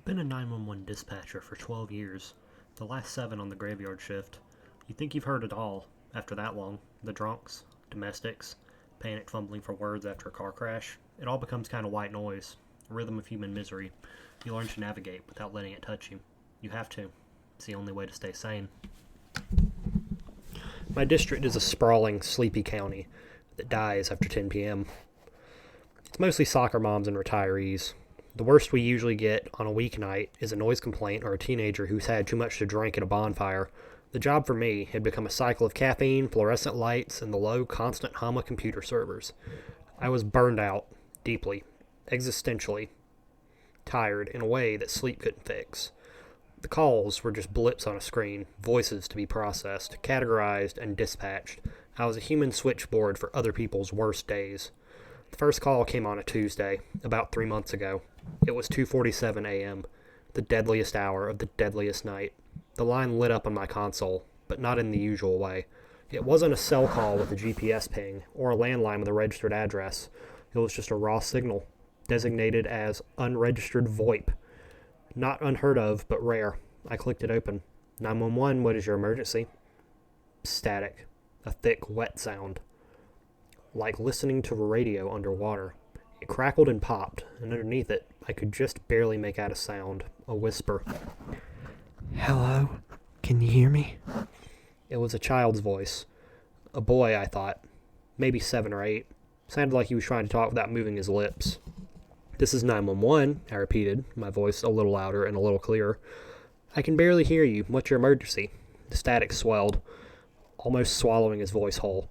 I've been a 911 dispatcher for 12 years, the last 7 on the graveyard shift. You'd think you've heard it all after that long. The drunks, domestics, panic fumbling for words after a car crash. It all becomes kind of white noise, a rhythm of human misery. You learn to navigate without letting it touch you. You have to. It's the only way to stay sane. My district is a sprawling, sleepy county that dies after 10 p.m. It's mostly soccer moms and retirees. The worst we usually get on a weeknight is a noise complaint or a teenager who's had too much to drink at a bonfire. The job for me had become a cycle of caffeine, fluorescent lights, and the low, constant hum of computer servers. I was burned out, deeply, existentially, tired in a way that sleep couldn't fix. The calls were just blips on a screen, voices to be processed, categorized, and dispatched. I was a human switchboard for other people's worst days. The first call came on a Tuesday, about 3 months ago. It was 2:47 a.m., the deadliest hour of the deadliest night. The line lit up on my console, but not in the usual way. It wasn't a cell call with a GPS ping, or a landline with a registered address. It was just a raw signal, designated as unregistered VoIP. Not unheard of, but rare. I clicked it open. 911, what is your emergency? Static. A thick, wet sound. Like listening to a radio underwater. It crackled and popped, and underneath it, I could just barely make out a sound. A whisper. Hello? Can you hear me? It was a child's voice. A boy, I thought. Maybe 7 or 8. Sounded like he was trying to talk without moving his lips. This is 911, I repeated, my voice a little louder and a little clearer. I can barely hear you. What's your emergency? The static swelled, almost swallowing his voice whole.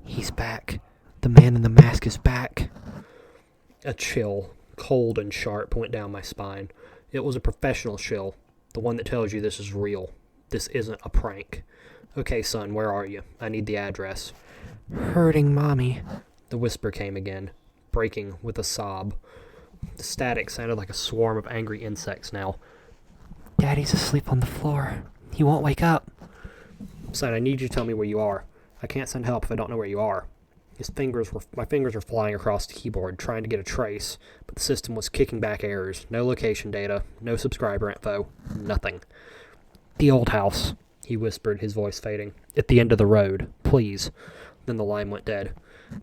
He's back. The man in the mask is back. A chill, cold and sharp, went down my spine. It was a professional chill, the one that tells you this is real. This isn't a prank. Okay, son, where are you? I need the address. Hurting Mommy. The whisper came again, breaking with a sob. The static sounded like a swarm of angry insects now. Daddy's asleep on the floor. He won't wake up. Son, I need you to tell me where you are. I can't send help if I don't know where you are. My fingers were flying across the keyboard, trying to get a trace, but the system was kicking back errors. No location data, no subscriber info, nothing. The old house, he whispered, his voice fading. At the end of the road, please. Then the line went dead.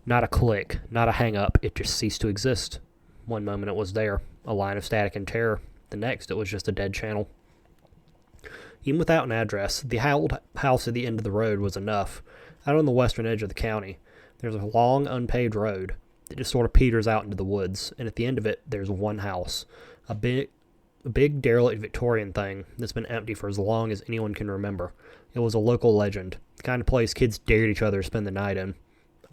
Not a click, not a hang-up, it just ceased to exist. One moment it was there, a line of static and terror. The next it was just a dead channel. Even without an address, the old house at the end of the road was enough. Out on the western edge of the county, there's a long, unpaved road that just sort of peters out into the woods, and at the end of it, there's one house. A big derelict Victorian thing that's been empty for as long as anyone can remember. It was a local legend, the kind of place kids dared each other to spend the night in.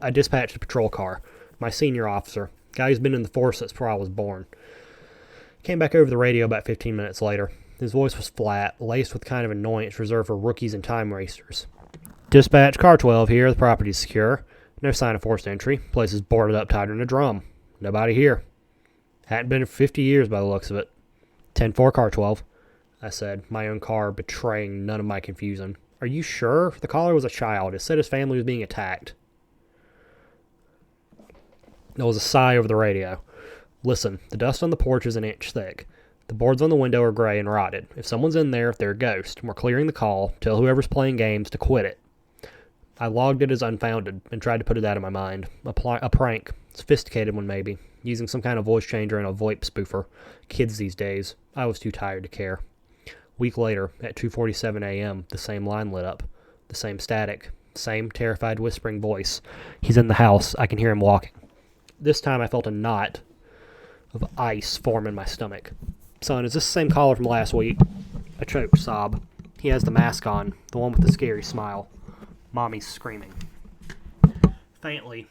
I dispatched a patrol car, my senior officer, guy who's been in the force since before I was born. Came back over the radio about 15 minutes later. His voice was flat, laced with kind of annoyance reserved for rookies and time wasters. Dispatch, car 12 here, the property's secure. No sign of forced entry. Place is boarded up tighter than a drum. Nobody here. Hadn't been in 50 years by the looks of it. 10-4, car 12, I said, my own car betraying none of my confusion. Are you sure? The caller was a child. It said his family was being attacked. There was a sigh over the radio. Listen, the dust on the porch is an inch thick. The boards on the window are gray and rotted. If someone's in there, they're a ghost. We're clearing the call. Tell whoever's playing games to quit it. I logged it as unfounded and tried to put it out of my mind. A prank. Sophisticated one, maybe. Using some kind of voice changer and a VoIP spoofer. Kids these days. I was too tired to care. Week later, at 2:47 a.m., the same line lit up. The same static. Same terrified whispering voice. He's in the house. I can hear him walking. This time I felt a knot of ice form in my stomach. Son, is this the same caller from last week? A choked sob. He has the mask on, the one with the scary smile. Mommy's screaming. Faintly,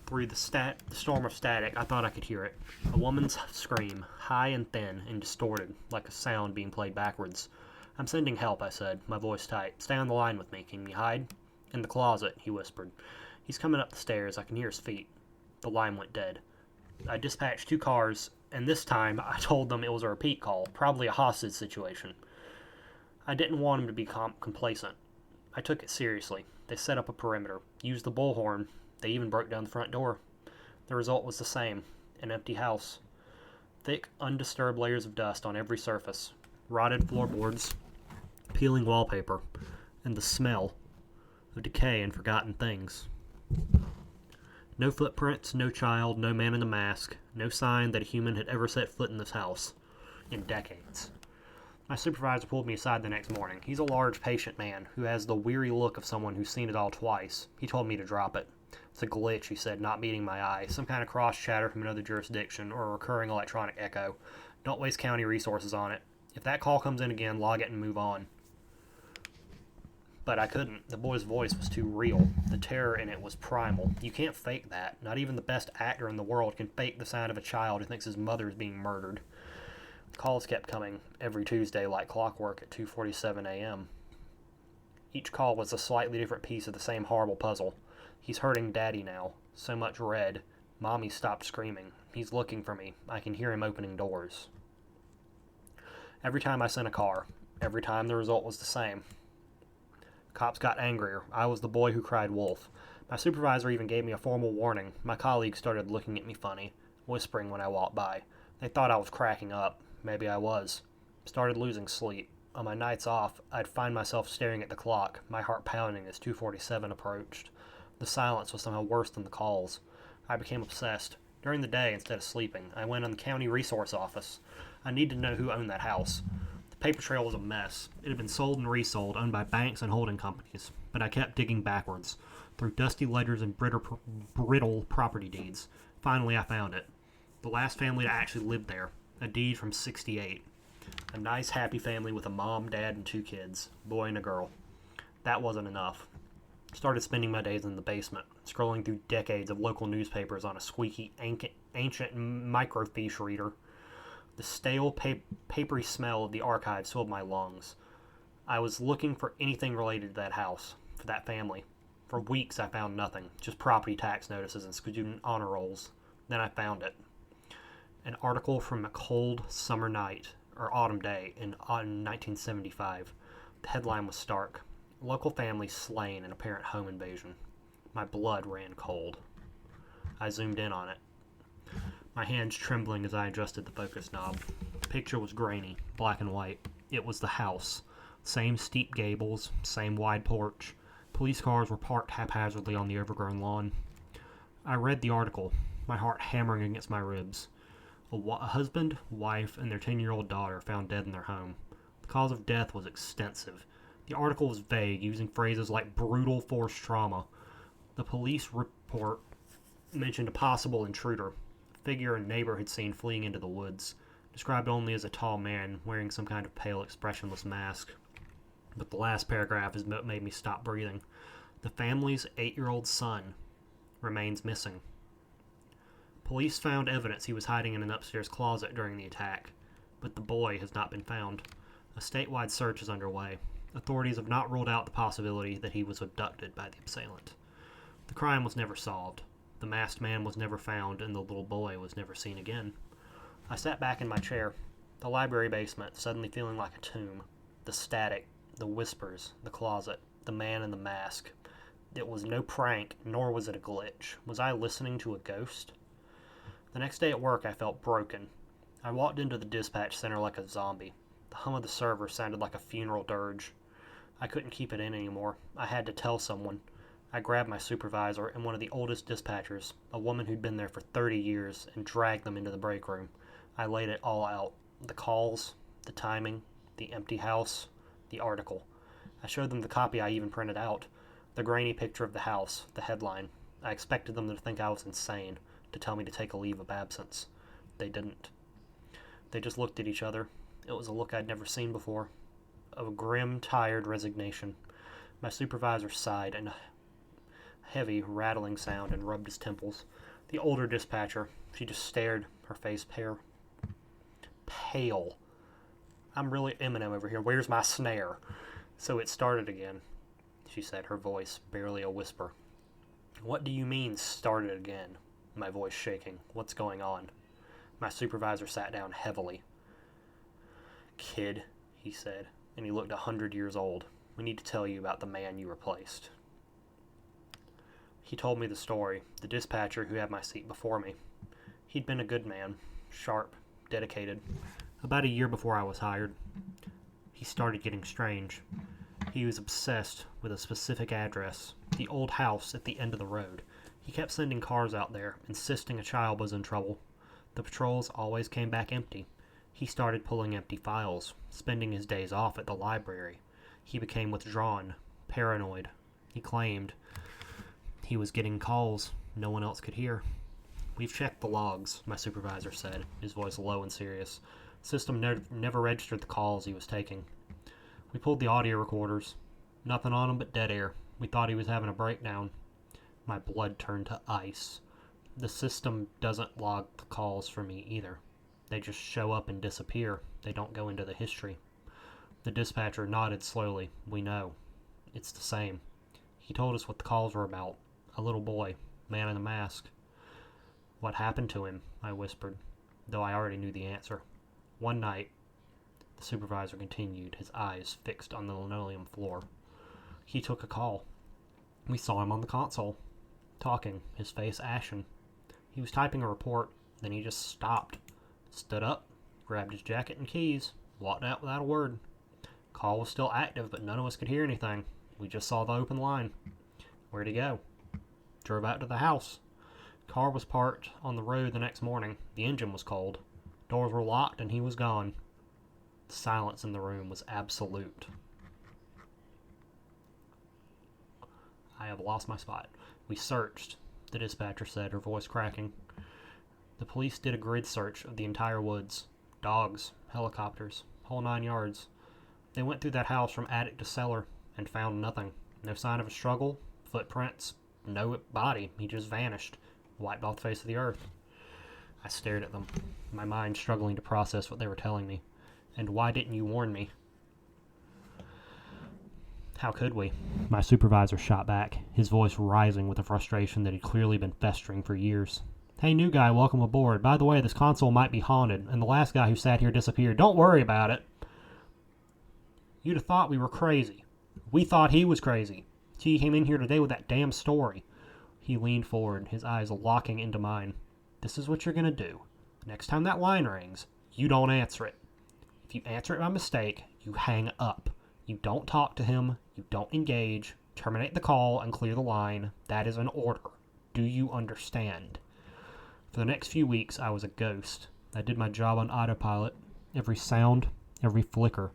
through the storm of static, I thought I could hear it. A woman's scream, high and thin and distorted, like a sound being played backwards. I'm sending help, I said, my voice tight. Stay on the line with me. Can you hide? In the closet, he whispered. He's coming up the stairs. I can hear his feet. The line went dead. I dispatched 2 cars, and this time I told them it was a repeat call, probably a hostage situation. I didn't want him to be complacent. I took it seriously. They set up a perimeter, used the bullhorn. They even broke down the front door. The result was the same, an empty house. thick, undisturbed layers of dust on every surface, rotted floorboards, peeling wallpaper, and the smell of decay and forgotten things. No footprints, no child, no man in a mask, no sign that a human had ever set foot in this house in decades. My supervisor pulled me aside the next morning. He's a large, patient man who has the weary look of someone who's seen it all twice. He told me to drop it. It's a glitch, he said, not meeting my eye. Some kind of cross-chatter from another jurisdiction or a recurring electronic echo. Don't waste county resources on it. If that call comes in again, log it and move on. But I couldn't. The boy's voice was too real. The terror in it was primal. You can't fake that. Not even the best actor in the world can fake the sound of a child who thinks his mother is being murdered. The calls kept coming every Tuesday like clockwork at 2:47 a.m. Each call was a slightly different piece of the same horrible puzzle. He's hurting Daddy now. So much red. Mommy stopped screaming. He's looking for me. I can hear him opening doors. Every time I sent a car. Every time the result was the same. Cops got angrier. I was the boy who cried wolf. My supervisor even gave me a formal warning. My colleagues started looking at me funny, whispering when I walked by. They thought I was cracking up. Maybe I was. Started losing sleep. On my nights off, I'd find myself staring at the clock, my heart pounding as 2:47 approached. The silence was somehow worse than the calls. I became obsessed. During the day, instead of sleeping, I went on the county resource office. I needed to know who owned that house. The paper trail was a mess. It had been sold and resold, owned by banks and holding companies. But I kept digging backwards, through dusty ledgers and brittle property deeds. Finally, I found it. The last family that actually lived there. A deed from '68. A nice, happy family with a mom, dad, and 2 kids. A boy and a girl. That wasn't enough. Started spending my days in the basement, scrolling through decades of local newspapers on a squeaky, ancient microfiche reader. The stale, papery smell of the archives filled my lungs. I was looking for anything related to that house, for that family. For weeks I found nothing, just property tax notices and student honor rolls. Then I found it. An article from a cold summer night, or autumn day, in 1975. The headline was stark. Local family slain in apparent home invasion. My blood ran cold. I zoomed in on it. My hands trembling as I adjusted the focus knob. The picture was grainy, black and white. It was the house. Same steep gables, same wide porch. Police cars were parked haphazardly on the overgrown lawn. I read the article, my heart hammering against my ribs. A husband, wife, and their 10-year-old daughter found dead in their home. The cause of death was extensive. The article was vague, using phrases like brutal forced trauma. The police report mentioned a possible intruder, a figure a neighbor had seen fleeing into the woods, described only as a tall man wearing some kind of pale, expressionless mask. But the last paragraph is what made me stop breathing. The family's 8-year-old son remains missing. Police found evidence he was hiding in an upstairs closet during the attack, but the boy has not been found. A statewide search is underway. Authorities have not ruled out the possibility that he was abducted by the assailant. The crime was never solved. The masked man was never found, and the little boy was never seen again. I sat back in my chair, the library basement suddenly feeling like a tomb. The static, the whispers, the closet, the man in the mask. It was no prank, nor was it a glitch. Was I listening to a ghost? The next day at work, I felt broken. I walked into the dispatch center like a zombie. The hum of the server sounded like a funeral dirge. I couldn't keep it in anymore. I had to tell someone. I grabbed my supervisor and one of the oldest dispatchers, a woman who'd been there for 30 years, and dragged them into the break room. I laid it all out. The calls, the timing, the empty house, the article. I showed them the copy I even printed out. The grainy picture of the house, the headline. I expected them to think I was insane, to tell me to take a leave of absence. They didn't. They just looked at each other. It was a look I'd never seen before. Of a grim, tired resignation. My supervisor sighed in a heavy, rattling sound and rubbed his temples. The older dispatcher, she just stared, her face pale. I'm really Eminem over here. Where's my snare? So it started again, she said, her voice barely a whisper. What do you mean, started again? My voice shaking. What's going on? My supervisor sat down heavily. Kid, he said, and he looked 100 years old. We need to tell you about the man you replaced. He told me the story, the dispatcher who had my seat before me. He'd been a good man, sharp, dedicated. About a year before I was hired, he started getting strange. He was obsessed with a specific address, the old house at the end of the road. He kept sending cars out there, insisting a child was in trouble. The patrols always came back empty. He started pulling empty files, spending his days off at the library. He became withdrawn, paranoid. He claimed he was getting calls no one else could hear. "We've checked the logs," my supervisor said, his voice low and serious. The system never registered the calls he was taking. We pulled the audio recorders. Nothing on them but dead air. We thought he was having a breakdown. My blood turned to ice. The system doesn't log the calls for me either. They just show up and disappear. They don't go into the history. The dispatcher nodded slowly. "We know. It's the same." He told us what the calls were about. A little boy, man in a mask. "What happened to him?" I whispered, though I already knew the answer. "One night," the supervisor continued, his eyes fixed on the linoleum floor, "he took a call. We saw him on the console, talking, his face ashen. He was typing a report, then he just stopped, stood up, grabbed his jacket and keys, walked out without a word. Call was still active, but none of us could hear anything. We just saw the open line. Where'd he go? Drove out to the house. Car was parked on the road the next morning. The engine was cold. Doors were locked and he was gone." The silence in the room was absolute. "I have lost my spot. We searched," the dispatcher said, her voice cracking. "The police did a grid search of the entire woods. Dogs, helicopters, whole 9 yards. They went through that house from attic to cellar and found nothing. No sign of a struggle, footprints, no body. He just vanished, wiped off the face of the earth." I stared at them, my mind struggling to process what they were telling me. "And why didn't you warn me?" "How could we?" My supervisor shot back, his voice rising with a frustration that had clearly been festering for years. "Hey, new guy, welcome aboard. By the way, this console might be haunted, and the last guy who sat here disappeared. Don't worry about it. You'd have thought we were crazy. We thought he was crazy. He came in here today with that damn story." He leaned forward, his eyes locking into mine. "This is what you're going to do. Next time that line rings, you don't answer it. If you answer it by mistake, you hang up. You don't talk to him. You don't engage. Terminate the call and clear the line. That is an order. Do you understand?" For the next few weeks, I was a ghost. I did my job on autopilot. Every sound, every flicker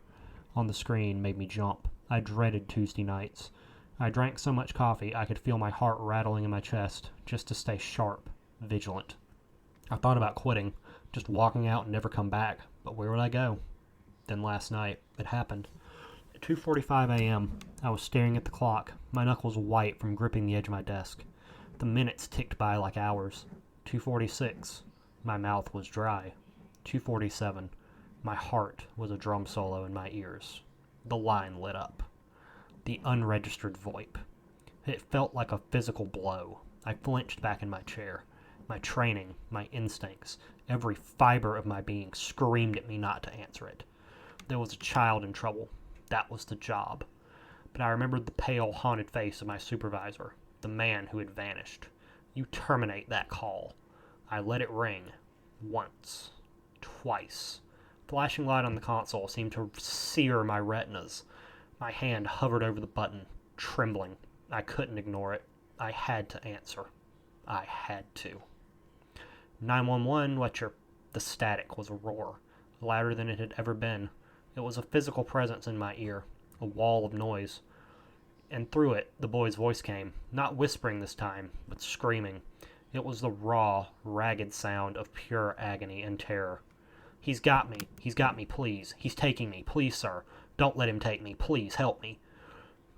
on the screen made me jump. I dreaded Tuesday nights. I drank so much coffee I could feel my heart rattling in my chest, just to stay sharp, vigilant. I thought about quitting, just walking out and never come back, but where would I go? Then last night, it happened. At 2:45 a.m., I was staring at the clock, my knuckles white from gripping the edge of my desk. The minutes ticked by like hours. 2:46, my mouth was dry. 2:47, my heart was a drum solo in my ears. The line lit up. The unregistered VoIP. It felt like a physical blow. I flinched back in my chair. My training, my instincts, every fiber of my being screamed at me not to answer it. There was a child in trouble. That was the job. But I remembered the pale, haunted face of my supervisor, the man who had vanished. "You terminate that call." I let it ring. Once. Twice. Flashing light on the console seemed to sear my retinas. My hand hovered over the button, trembling. I couldn't ignore it. I had to answer. I had to. 911, The static was a roar, louder than it had ever been. It was a physical presence in my ear, a wall of noise. And through it, the boy's voice came, not whispering this time, but screaming. It was the raw, ragged sound of pure agony and terror. He's got me, please. He's taking me, please, sir. Don't let him take me, please, help me."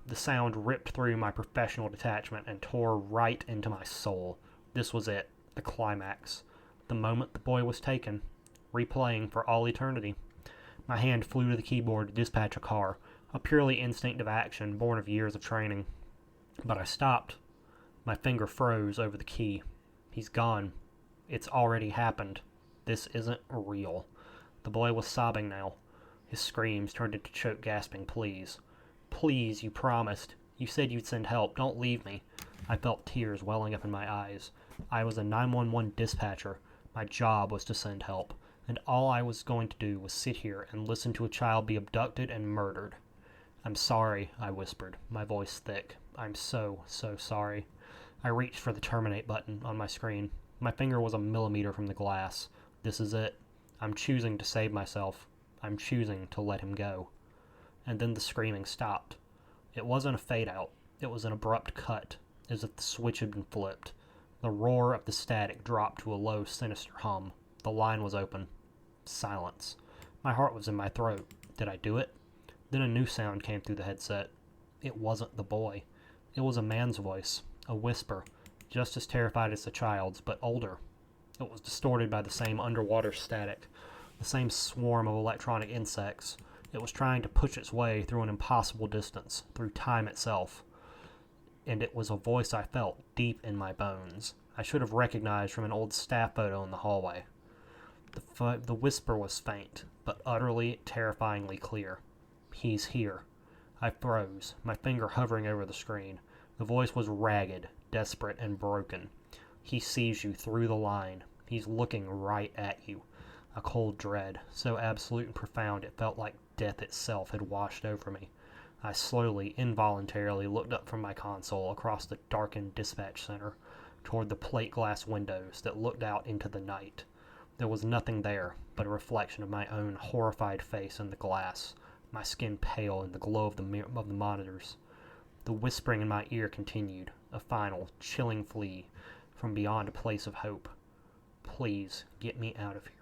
The sound ripped through my professional detachment and tore right into my soul. This was it, the climax. The moment the boy was taken, replaying for all eternity. My hand flew to the keyboard to dispatch a car, a purely instinctive action born of years of training. But I stopped. My finger froze over the key. He's gone. It's already happened. This isn't real. The boy was sobbing now. His screams turned into choke gasping pleas. "Please, you promised. You said you'd send help. Don't leave me." I felt tears welling up in my eyes. I was a 911 dispatcher. My job was to send help. and all I was going to do was sit here and listen to a child be abducted and murdered. I'm sorry, I whispered, my voice thick. I'm so, so sorry. I reached for the terminate button on my screen. My finger was a millimeter from the glass. This is it. I'm choosing to save myself. I'm choosing to let him go. And then the screaming stopped. It wasn't a fade out. It was an abrupt cut, as if the switch had been flipped. The roar of the static dropped to a low, sinister hum. The line was open. Silence. My heart was in my throat. Did I do it? Then a new sound came through the headset. It wasn't the boy. It was a man's voice, a whisper, just as terrified as the child's, but older. It was distorted by the same underwater static, the same swarm of electronic insects. It was trying to push its way through an impossible distance, through time itself. And it was a voice I felt deep in my bones. I should have recognized from an old staff photo in the hallway. The whisper was faint, but utterly, terrifyingly clear. He's here. I froze, my finger hovering over the screen. The voice was ragged, desperate, and broken. He sees you through the line. He's looking right at you. A cold dread, so absolute and profound it felt like death itself had washed over me. I slowly, involuntarily looked up from my console across the darkened dispatch center toward the plate glass windows that looked out into the night. There was nothing there but a reflection of my own horrified face in the glass, my skin pale in the glow of the monitors. The whispering in my ear continued, a final, chilling plea from beyond a place of hope. Please get me out of here.